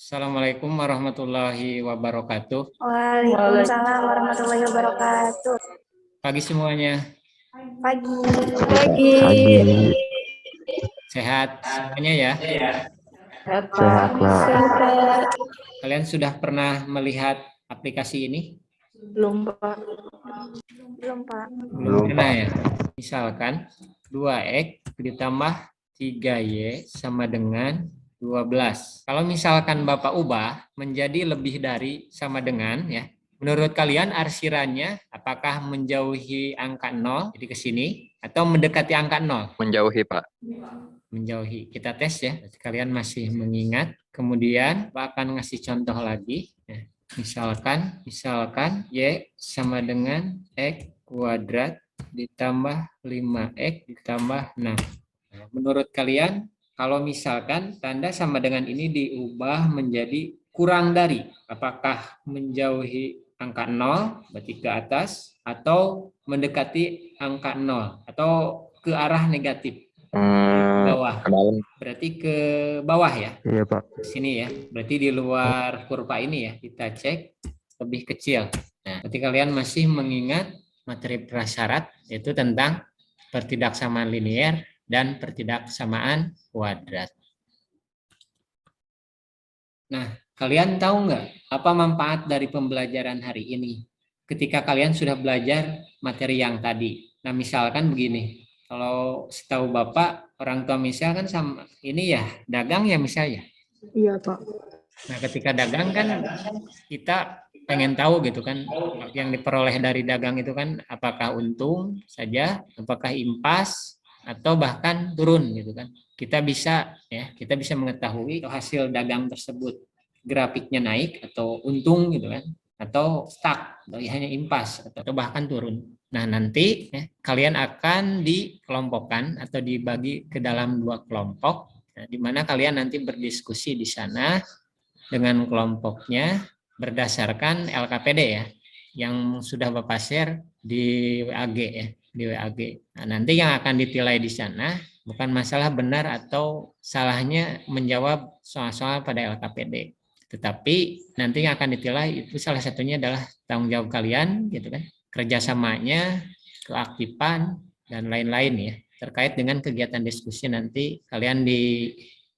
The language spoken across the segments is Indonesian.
Assalamualaikum warahmatullahi wabarakatuh. Waalaikumsalam warahmatullahi wabarakatuh. Pagi semuanya. Pagi. Pagi. Sehat semuanya ya. Sehat, Pak. Kalian sudah pernah melihat aplikasi ini? Belum, Pak. Belum pernah ya. Misalkan 2X ditambah 3Y sama dengan 12. Kalau misalkan Bapak ubah menjadi lebih dari sama dengan ya. Menurut kalian arsirannya apakah menjauhi angka 0 jadi ke sini atau mendekati angka 0? Menjauhi, Pak. Menjauhi. Kita tes ya. Kalian masih mengingat. Kemudian Pak akan ngasih contoh lagi. Misalkan Y sama dengan X kuadrat ditambah 5X ditambah 6. Nah, menurut kalian kalau misalkan tanda sama dengan ini diubah menjadi kurang dari, apakah menjauhi angka 0 berarti ke atas atau mendekati angka 0 atau ke arah negatif? Bawah. Ke dalam. Berarti ke bawah ya? Iya, Pak. Sini ya. Berarti di luar kurva ini ya. Kita cek lebih kecil. Nah, berarti kalian masih mengingat materi prasyarat yaitu tentang pertidaksamaan linier dan pertidaksamaan kuadrat. Nah, kalian tahu nggak apa manfaat dari pembelajaran hari ini? Ketika kalian sudah belajar materi yang tadi. Nah, misalkan begini. Kalau setahu Bapak, orang tua misal kan sama ini ya, dagang ya misalnya. Iya, Pak. Nah, ketika dagang kan kita pengen tahu gitu kan yang diperoleh dari dagang itu kan apakah untung saja, apakah impas atau bahkan turun gitu kan. Kita bisa mengetahui hasil dagang tersebut grafiknya naik atau untung gitu kan atau stuck atau hanya impas atau bahkan turun. Nah, nanti kalian akan dikelompokkan atau dibagi ke dalam 2 kelompok, di mana kalian nanti berdiskusi di sana dengan kelompoknya berdasarkan LKPD ya, yang sudah Bapak share di WAG ya, di WAG. Nah, nanti yang akan ditilai di sana bukan masalah benar atau salahnya menjawab soal-soal pada LKPD. Tetapi nanti yang akan ditilai itu salah satunya adalah tanggung jawab kalian gitu kan, kerjasamanya, keaktifan dan lain-lain ya, terkait dengan kegiatan diskusi nanti kalian di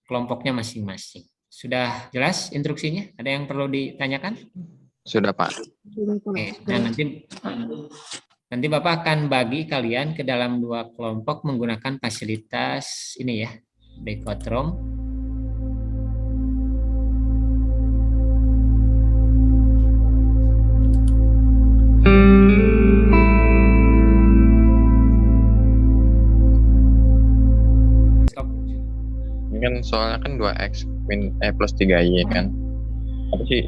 kelompoknya masing-masing. Sudah jelas instruksinya? Ada yang perlu ditanyakan? Sudah, Pak. Oke. Nah, nanti Bapak akan bagi kalian ke dalam 2 kelompok menggunakan fasilitas ini ya, breakout room. Ini kan soalnya kan 2X plus 3Y kan. Apa sih?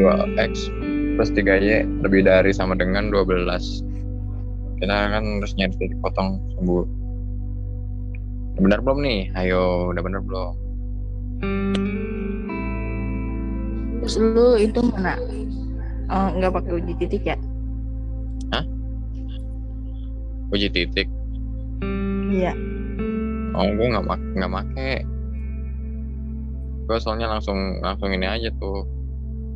2X plus 3Y lebih dari sama dengan 12. Kita kan harus nyari titik potong sembuh. Benar belum nih? Ayo, udah benar belum? Terus lu itu mana? Nggak pakai uji titik ya? Hah? Uji titik? Iya. Oh, gue nggak make. Gue soalnya langsung ini aja tuh,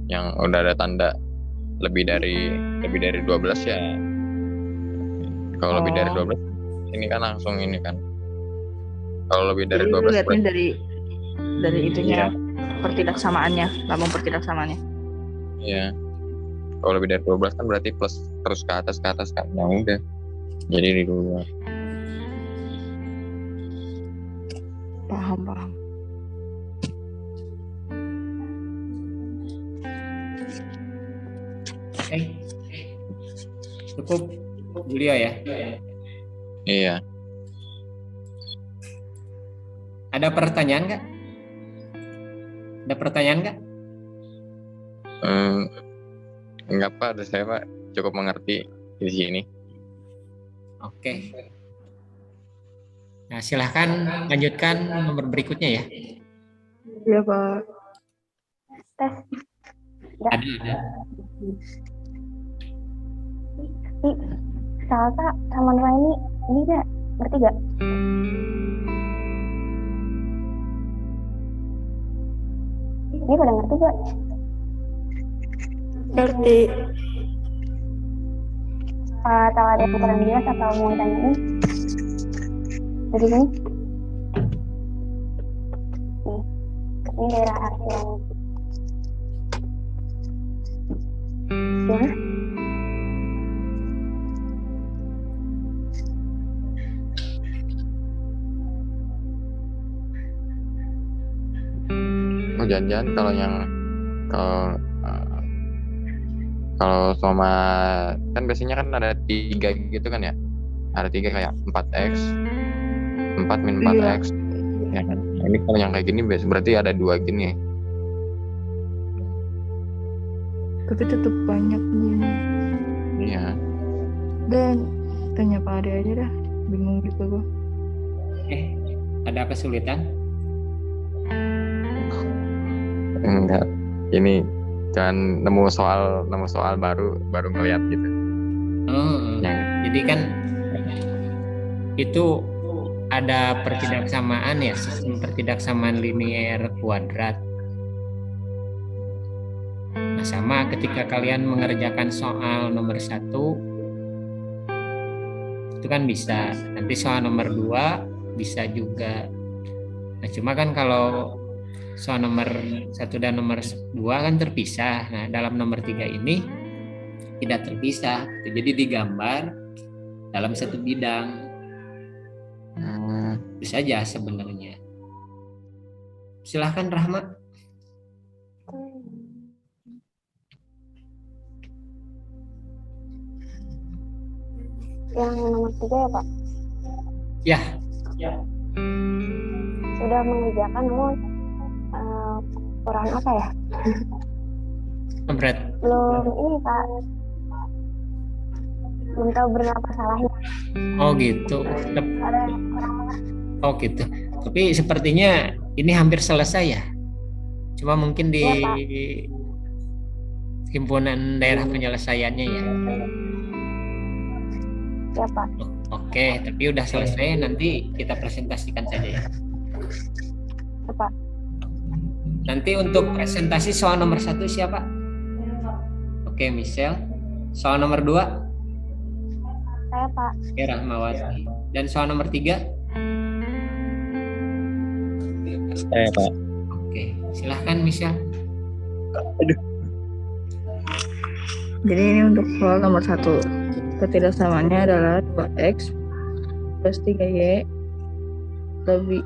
yang udah ada tanda lebih dari 12 ya. Kalau lebih dari 12 ini kan langsung ini kan. Kalau lebih dari 12 lihatnya dari itunya, pertidaksamaannya, lambung pertidaksamaannya. Iya. Kalau lebih dari 12 kan berarti plus terus ke atas kan. Ya udah. Jadi di luar. Paham. Oke. Cukup Julio ya? Iya. Ada pertanyaan nggak? Enggak, Pak, ada saya, Pak, cukup mengerti di sini. Oke. Nah, silahkan lanjutkan nomor berikutnya ya. Iya, Pak. Tes. Ya. Ada. Salsa sama Nuraini ini gak? Ngerti gak? Ini pada ngerti gak? Ngerti. Tahu ada yang kurang jelas atau mau tanyain? Dari sini? Nih, ini daerah arsiran. Gimana? Oh, jangan-jangan kalau yang kalau sama kan biasanya kan ada 3 gitu kan ya, ada 3 kayak 4x 4 min 4x ya kan. Nah, ini kalau yang kayak gini berarti ada 2 gini. Tapi tetap banyak nih. Iya. Dan tanya Pak Ade aja dah. Bingung juga gue. Ada kesulitan? Enggak, ini kan nemu soal baru ngeliat gitu. Oh, Ya. jadi kan itu ada pertidaksamaan ya, sistem pertidaksamaan linier kuadrat. Nah, sama ketika kalian mengerjakan soal nomor 1 itu kan bisa, nanti soal nomor 2 bisa juga. Nah, cuma kan kalau soal nomor 1 dan nomor 2 kan terpisah. Nah, dalam nomor 3 ini tidak terpisah. Jadi digambar dalam satu bidang. Itu saja sebenarnya. Silahkan Rahma. Yang nomor 3 ya Pak? Ya. Sudah mengerjakan namun kurang apa ya? Berat. Belum ini Pak. Belum tahu berapa salahnya. Oh gitu. Ada kurang apa? Oh gitu. Tapi sepertinya ini hampir selesai ya. Cuma mungkin di Iya, Pak. himpunan daerah penyelesaiannya ya. Ya Pak. Oke, tapi udah selesai, nanti kita presentasikan saja ya. Ya Pak. Nanti untuk presentasi soal nomor 1 siapa? Oke, Michelle. Soal nomor 2? Saya Pak. Oke, Rahmawati. Dan soal nomor 3? Saya Pak. Oke, silahkan Michelle. Jadi ini untuk soal nomor 1. Ketidaksamaannya adalah 2x plus 3y lebih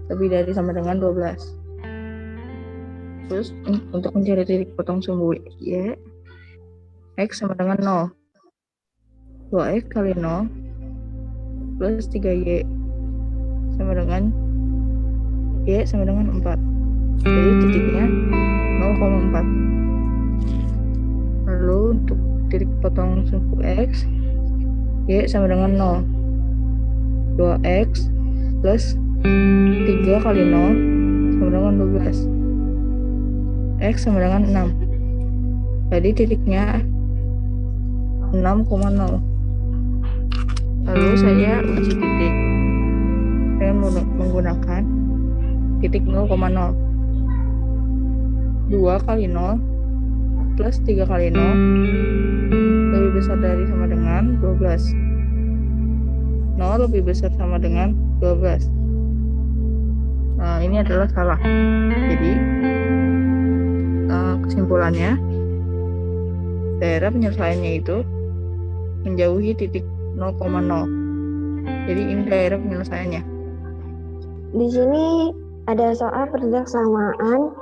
dari sama dengan 12. Terus untuk mencari titik potong sumbu y, x sama dengan 0. 2x kali 0 plus 3y sama dengan y sama dengan 4. Jadi titiknya 0,4. Lalu untuk titik potong sumbu x, y sama dengan 0. 2x plus 3 kali 0 sama dengan 12. X sama dengan 6. Jadi titiknya 6,0. Lalu saya uji titik dengan menggunakan titik 0,0. 2 kali 0 plus 3 kali 0 lebih besar dari sama dengan 12. 0 lebih besar sama dengan 12. Nah, ini adalah salah. Jadi kesimpulannya, daerah penyelesaiannya itu menjauhi titik 0,0. Jadi ini daerah penyelesaiannya. Di sini ada soal pertidaksamaan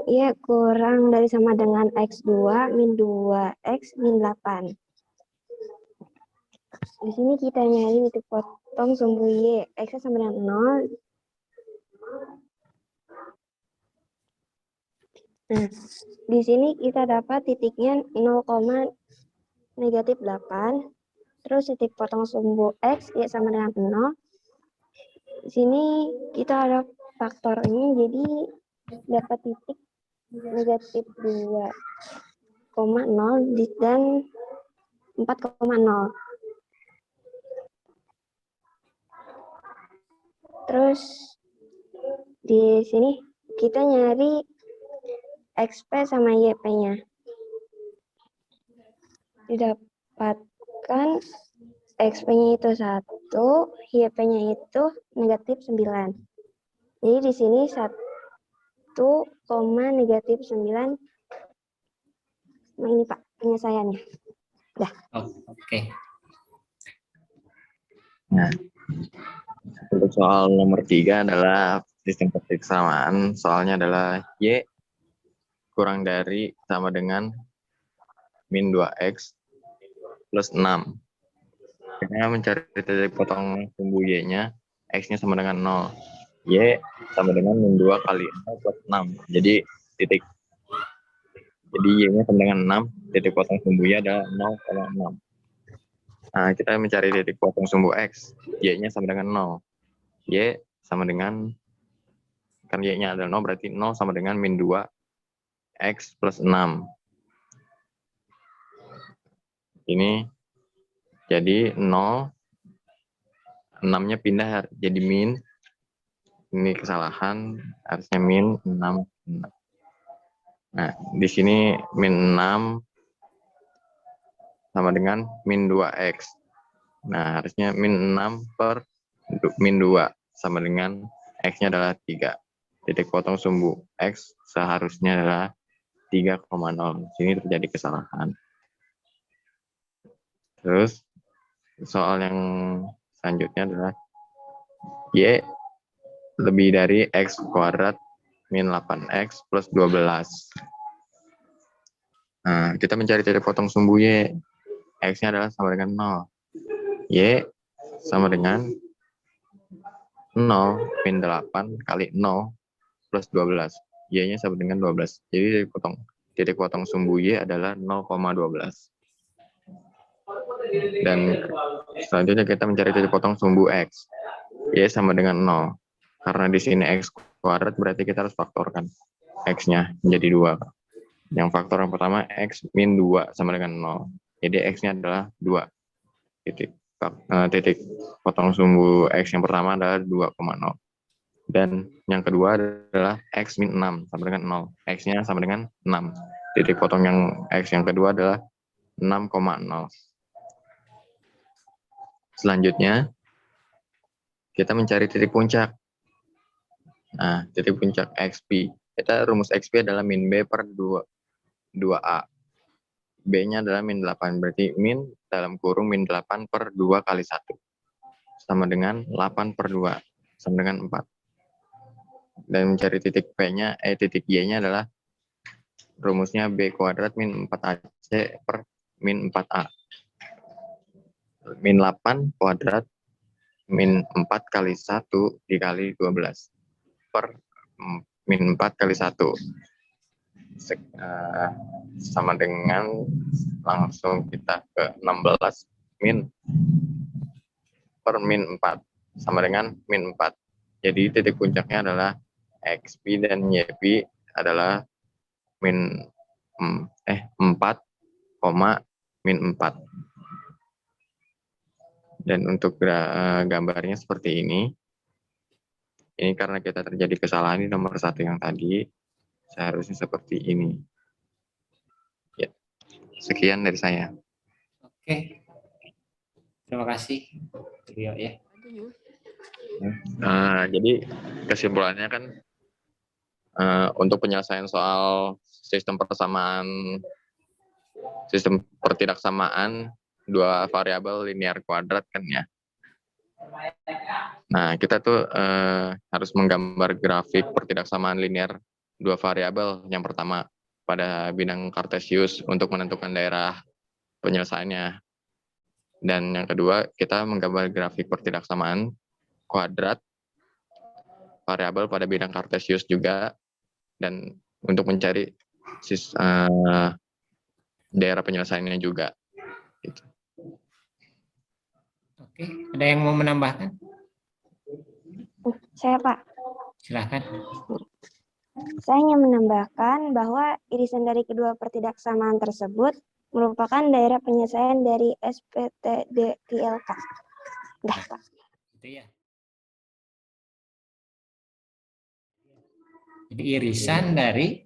y kurang dari sama dengan x2 min 2x min 8. Di sini kita nyari titik potong sumbu y, x sama dengan 0. Nah, di sini kita dapat titiknya 0,8. Terus titik potong sumbu x y sama dengan 0. Di sini kita ada faktornya, jadi dapat titik negatif 2,0 dan 4,0. Terus di sini kita nyari XP sama YP-nya. Didapatkan XP-nya itu 1, YP-nya itu negatif 9. Jadi di sini 1, negatif 9. Nah, ini Pak penyelesaiannya. Oh, oke. Nah, untuk soal nomor 3 adalah sistem persamaan. Soalnya adalah Y kurang dari sama dengan min 2X plus 6. Kita mencari titik potong sumbu Y-nya, X-nya sama dengan 0. Y sama dengan min 2 kali 0 plus 6. Jadi Y-nya sama dengan 6, titik potong sumbu Y adalah 0,6. Nah, kita mencari titik potong sumbu X, Y-nya sama dengan 0. Y sama dengan, kan Y-nya adalah 0, berarti 0 sama dengan min 2 X plus 6. Ini jadi 0, 6-nya pindah jadi min. Ini kesalahan, harusnya min 6. Nah, di sini min 6 sama dengan min 2X. Nah, harusnya min 6 per min 2 sama dengan X-nya adalah 3. Titik potong sumbu X seharusnya adalah 3,0. Sini terjadi kesalahan. Terus, soal yang selanjutnya adalah Y lebih dari X kuadrat min 8X plus 12. Nah, kita mencari titik potong sumbu Y. X-nya adalah sama dengan 0. Y sama dengan 0 min 8 kali 0 plus 12. Y-nya sama dengan 12. Jadi titik potong sumbu Y adalah 0,12. Dan selanjutnya kita mencari titik potong sumbu X. Y sama dengan 0. Karena di sini X kuadrat berarti kita harus faktorkan X-nya menjadi 2. Yang faktor yang pertama X min 2 sama dengan 0. Jadi X-nya adalah 2. Titik potong sumbu X yang pertama adalah 2,0. Dan yang kedua adalah X min 6 sama dengan 0. X-nya sama dengan 6. Titik potong yang X yang kedua adalah 6,0. Selanjutnya, kita mencari titik puncak. Nah, titik puncak XP. Kita rumus XP adalah min B per 2A. B-nya adalah min 8. Berarti min dalam kurung min 8 per 2 kali 1. Sama dengan 8 per 2. Sama dengan 4. Dan mencari titik P-nya, titik Y-nya adalah rumusnya B kuadrat min 4AC per min 4A. Min 8 kuadrat min 4 kali 1 dikali 12 per min 4 kali 1 sama dengan, langsung kita ke 16 min per min 4 sama dengan min 4. Jadi titik puncaknya adalah XP dan YP adalah min 4, min 4. Dan untuk gambarnya seperti ini. Ini karena kita terjadi kesalahan di nomor 1 yang tadi, seharusnya seperti ini. Ya, sekian dari saya. Oke. Terima kasih. Rio ya. Jadi kesimpulannya kan untuk penyelesaian soal sistem pertidaksamaan dua variabel linear kuadrat kan ya. Nah, kita tuh harus menggambar grafik pertidaksamaan linear dua variabel. Yang pertama pada bidang Cartesius untuk menentukan daerah penyelesaiannya. Dan yang kedua, kita menggambar grafik pertidaksamaan kuadrat variabel pada bidang Cartesius juga, dan untuk mencari daerah penyelesaiannya juga. Gitu. Oke, ada yang mau menambahkan? Saya Pak. Silahkan. Saya ingin menambahkan bahwa irisan dari kedua pertidaksamaan tersebut merupakan daerah penyelesaian dari SPTD-ILK. Dah, Pak. Itu ya. Jadi irisan dari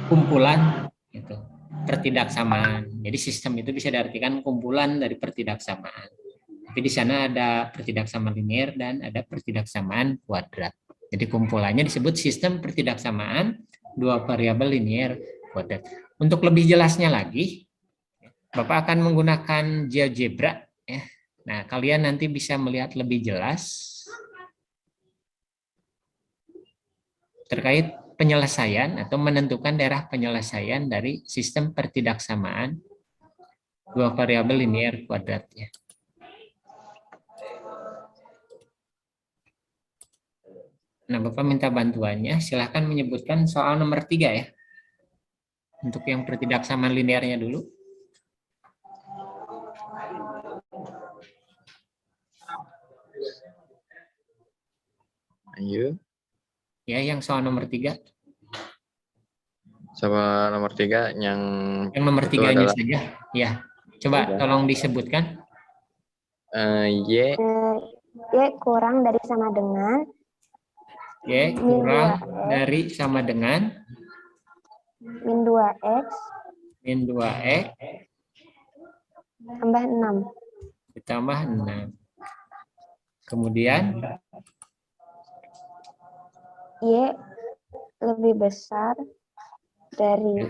kumpulan itu pertidaksamaan. Jadi sistem itu bisa diartikan kumpulan dari pertidaksamaan. Tapi di sana ada pertidaksamaan linear dan ada pertidaksamaan kuadrat. Jadi kumpulannya disebut sistem pertidaksamaan dua variabel linear kuadrat. Untuk lebih jelasnya lagi, Bapak akan menggunakan GeoGebra. Ya. Nah, kalian nanti bisa melihat lebih jelas terkait penyelesaian atau menentukan daerah penyelesaian dari sistem pertidaksamaan dua variabel linear kuadratnya. Nah, Bapak minta bantuannya, silahkan menyebutkan soal nomor 3 ya. Untuk yang pertidaksamaan linearnya dulu. Ayo. Ya, yang soal nomor 3. Sama nomor 3 yang nomor itu 3-nya adalah saja. Ya, coba tolong disebutkan. Y Y kurang dari sama dengan Y kurang dari sama dengan min 2X min 2X tambah 6. ditambah 6. Kemudian Y lebih besar dari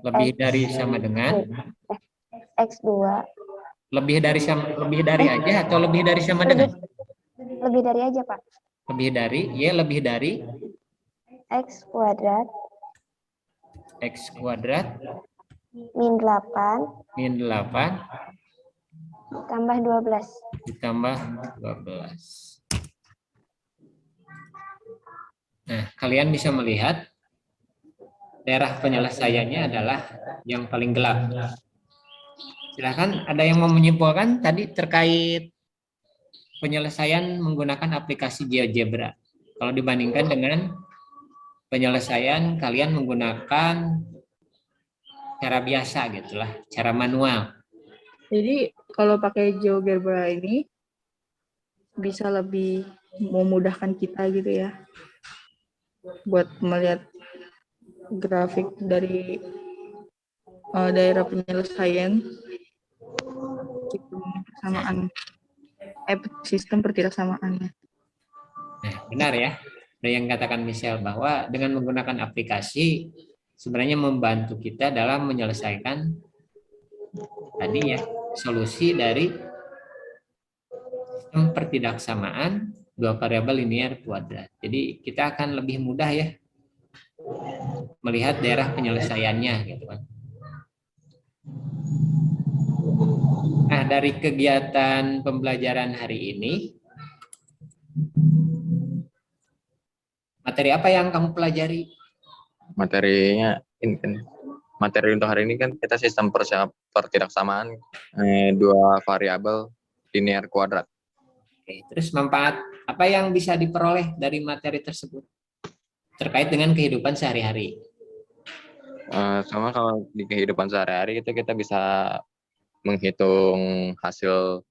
lebih dari sama dengan X2. lebih dari aja atau lebih dari sama dengan? Lebih dari aja, Pak. Lebih dari Y lebih dari X kuadrat X kuadrat min 8 min 8 tambah 12. ditambah 12. Nah, kalian bisa melihat daerah penyelesaiannya adalah yang paling gelap. Silahkan, ada yang mau menyimpulkan tadi terkait penyelesaian menggunakan aplikasi GeoGebra. Kalau dibandingkan dengan penyelesaian kalian menggunakan cara biasa gitulah, cara manual. Jadi kalau pakai GeoGebra ini bisa lebih memudahkan kita gitu ya buat melihat grafik dari daerah penyelesaian sistem pertidaksamaan. Nah, benar ya. Ada yang katakan Michelle bahwa dengan menggunakan aplikasi sebenarnya membantu kita dalam menyelesaikan tadi ya solusi dari sistem pertidaksamaan dua variabel linear kuadrat. Jadi kita akan lebih mudah ya melihat daerah penyelesaiannya gitu kan. Nah, dari kegiatan pembelajaran hari ini, materi apa yang kamu pelajari? materinya ini kan. Materi untuk hari ini kan kita sistem pertidaksamaan dua variabel linear kuadrat. Oke, terus manfaat apa yang bisa diperoleh dari materi tersebut terkait dengan kehidupan sehari-hari? Sama kalau di kehidupan sehari-hari kita bisa menghitung hasil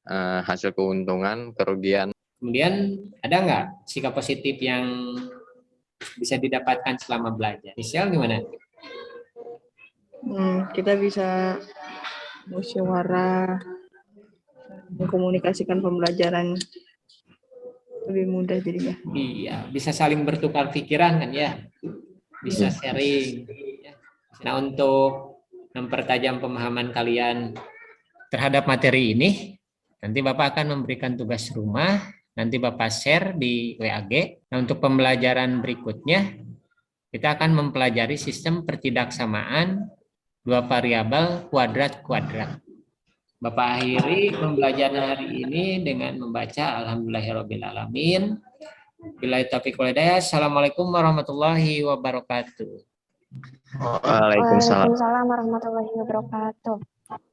keuntungan, kerugian. Kemudian ada nggak sikap positif yang bisa didapatkan selama belajar? Michelle gimana? Kita bisa musyawarah, mengkomunikasikan pembelajaran lebih mudah jadinya. Iya, bisa saling bertukar pikiran kan ya, bisa sharing. Nah, untuk mempertajam pemahaman kalian terhadap materi ini, nanti Bapak akan memberikan tugas rumah, nanti Bapak share di WAG. Nah, untuk pembelajaran berikutnya, kita akan mempelajari sistem pertidaksamaan dua variabel kuadrat-kuadrat. Bapak akhiri pembelajaran hari ini dengan membaca Alhamdulillahirrabbilalamin. Billahi taufiq wal hidayah. Assalamualaikum warahmatullahi wabarakatuh. Waalaikumsalam. Waalaikumsalam warahmatullahi wabarakatuh.